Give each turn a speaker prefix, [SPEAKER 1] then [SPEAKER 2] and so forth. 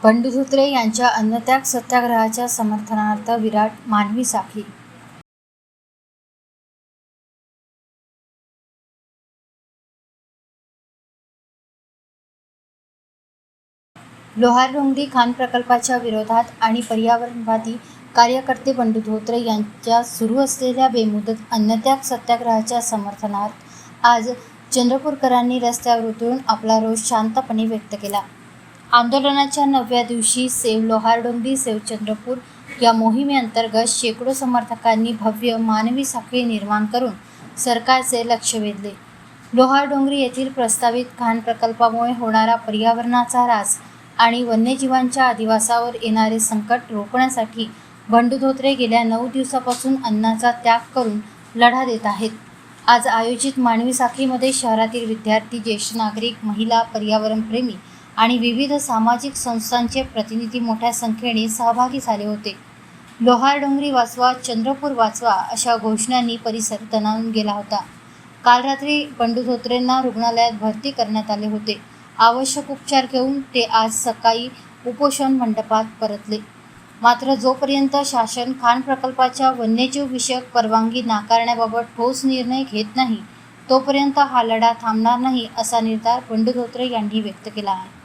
[SPEAKER 1] बंडू धोत्रे यांच्या अन्नत्याग सत्याग्रहाच्या समर्थनार्थ विराट मानवी साखळी. लोहारडोंगरी खाण प्रकल्पाच्या विरोधात आणि पर्यावरणवादी कार्यकर्ते बंडू धोत्रे यांच्या सुरू असलेल्या बेमुदत अन्नत्याग सत्याग्रहाच्या समर्थनार्थ आज चंद्रपूरकरांनी रस्त्यावर उतरून आपला रोष शांतपणे व्यक्त केला. आंदोलनाच्या 9व्या दिवशी सेव्ह लोहारडोंगरी सेव्ह चंद्रपूर या मोहिमेअंतर्गत शेकडो समर्थकांनी भव्य मानवी साखळी निर्माण करून सरकारचे लक्ष वेधले. लोहारडोंगरी येथील प्रस्तावित खाण प्रकल्पामुळे होणारा पर्यावरणाचा ऱ्हास आणि वन्यजीवांच्या अधिवासावर येणारे संकट रोखण्यासाठी बंडू धोत्रे गेल्या 9 दिवसापासून अन्नाचा त्याग करून लढा देत आहेत. आज आयोजित मानवी साखळीमध्ये शहरातील विद्यार्थी, ज्येष्ठ नागरिक, महिला, पर्यावरणप्रेमी आणि विविध सामाजिक संस्थांचे प्रतिनिधी मोठ्या संख्येने सहभागी झाले होते. लोहारडोंगरी वाचवा, चंद्रपूर वाचवा अशा घोषणांनी परिसर दणाणून गेला होता. काल रात्री बंडू धोत्रेंना रुग्णालयात भरती करण्यात आले होते. आवश्यक उपचार घेऊन ते आज सकाळी उपोषण मंडपात परतले. मात्र जोपर्यंत शासन खाण प्रकल्पाच्या वन्यजीव विषयक परवानगी नाकारण्याबाबत ठोस निर्णय घेत नाही, तोपर्यंत हा लढा थांबणार नाही असा निर्धार बंडू धोत्रे यांनी व्यक्त केला आहे.